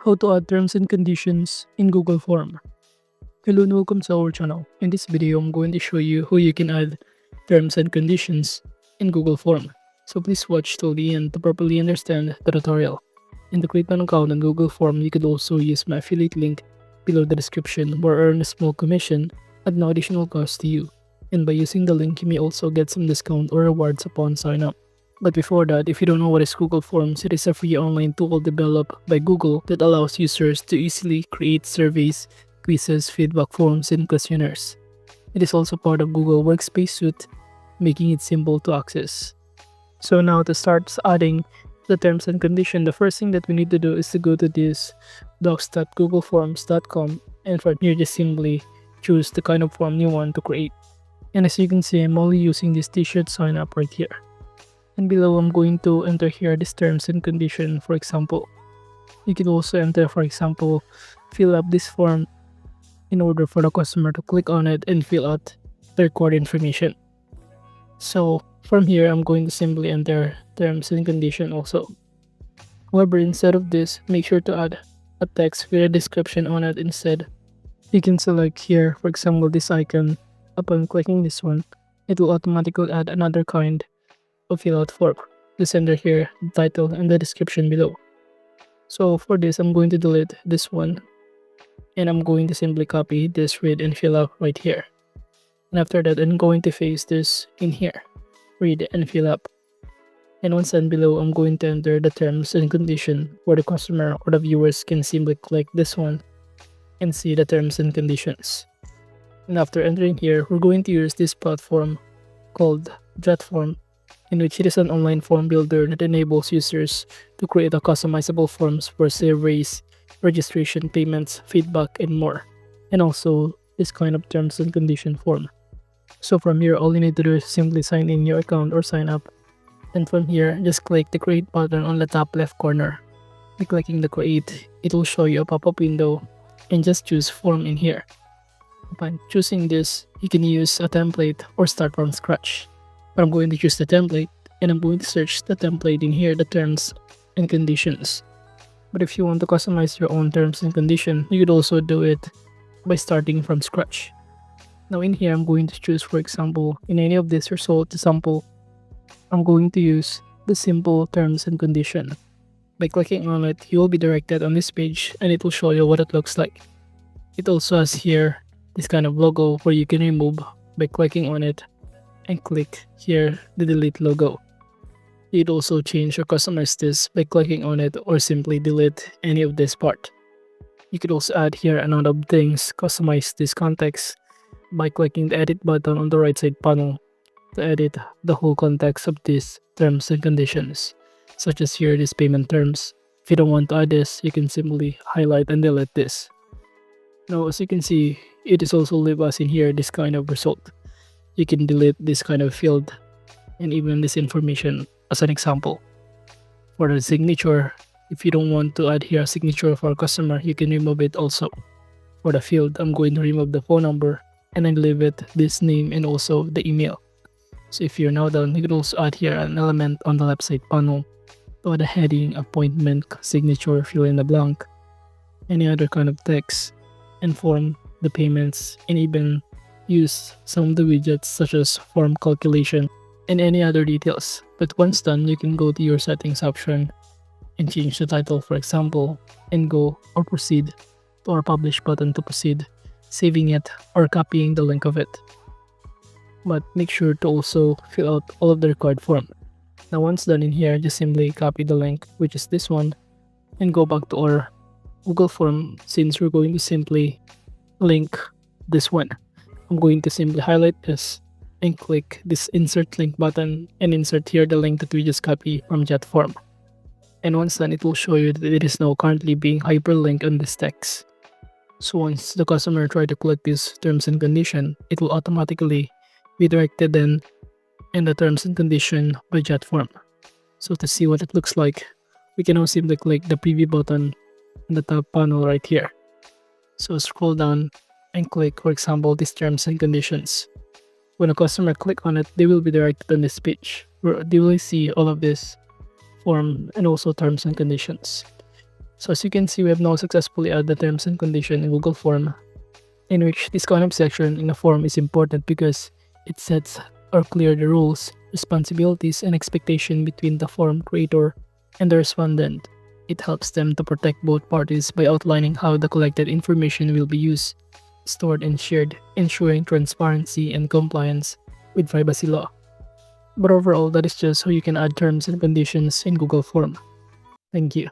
How to add terms and conditions in Google Form. Hello and welcome to our channel. In this video, I'm going to show you how you can add terms and conditions in Google Form. So please watch till the end to properly understand the tutorial. And to create an account on Google Form, you could also use my affiliate link below the description where I earn a small commission at no additional cost to you. And by using the link, you may also get some discount or rewards upon sign up. But before that, if you don't know what is Google Forms, it is a free online tool developed by Google that allows users to easily create surveys, quizzes, feedback forms, and questionnaires. It is also part of Google Workspace Suite, making it simple to access. So now to start adding the terms and conditions, the first thing that we need to do is to go to this docs.googleforms.com, and from here just simply choose the kind of form you want to create. And as you can see, I'm only using this t-shirt sign up right here. And below, I'm going to enter here this terms and condition. For example, you can also enter, for example, fill up this form in order for the customer to click on it and fill out the required information. So from here, I'm going to simply enter terms and condition also. However, instead of this, make sure to add a text with a description on it instead. You can select here, for example, this icon. Upon clicking this one, it will automatically add another kind of fill out form. Just enter here the title and the description below. So for this, I'm going to delete this one, and I'm going to simply copy this read and fill up right here. And after that, I'm going to paste this in here, read and fill up. And once done below, I'm going to enter the terms and condition where the customer or the viewers can simply click this one and see the terms and conditions. And after entering here, we're going to use this platform called JotForm, in which it is an online form builder that enables users to create a customizable forms for surveys, registration, payments, feedback, and more. And also this kind of terms and condition form. So from here, all you need to do is simply sign in your account or sign up. And from here, just click the create button on the top left corner. By clicking the create, it will show you a pop-up window, and just choose form in here. Upon choosing this, you can use a template or start from scratch. But I'm going to choose the template, and I'm going to search the template in here, the terms and conditions. But if you want to customize your own terms and condition, you could also do it by starting from scratch. Now in here, I'm going to choose, for example, in any of this result sample, I'm going to use the simple terms and condition. By clicking on it, you will be directed on this page, and it will show you what it looks like. It also has here this kind of logo where you can remove by clicking on it, and click here the delete logo. You'd also change or customize this by clicking on it or simply delete any of this part. You could also add here a lot of things, customize this context by clicking the edit button on the right side panel to edit the whole context of these terms and conditions, such as here this payment terms. If you don't want to add this, you can simply highlight and delete this. Now as you can see, it is also leave us in here this kind of result. You can delete this kind of field and even this information as an example. For the signature, if you don't want to add here a signature for a customer, you can remove it also. For the field, I'm going to remove the phone number and then leave it this name and also the email. So if you're now done, you can also add here an element on the left side panel to add a heading, appointment, signature, fill in the blank, any other kind of text, and form the payments, and even use some of the widgets such as form calculation and any other details. But once done, you can go to your settings option and change the title, for example, and go or proceed to our publish button to proceed, saving it or copying the link of it. But make sure to also fill out all of the required form. Now once done in here, just simply copy the link, which is this one, and go back to our Google Form. Since we're going to simply link this one, I'm going to simply highlight this and click this insert link button and insert here the link that we just copied from JotForm. And once done, it will show you that it is now currently being hyperlinked on this text. So once the customer tries to click these terms and condition, it will automatically be directed then in the terms and condition by JotForm. So to see what it looks like, we can now simply click the preview button in the top panel right here. So scroll down and click, for example, these terms and conditions. When a customer click on it, they will be directed on this page where they will see all of this form and also terms and conditions. So as you can see, we have now successfully added the terms and condition in Google Form, in which this kind of section in a form is important because it sets or clear the rules, responsibilities, and expectation between the form creator and the respondent. It helps them to protect both parties by outlining how the collected information will be used, stored, and shared, ensuring transparency and compliance with privacy law. But overall, that is just how you can add terms and conditions in Google Form. Thank you.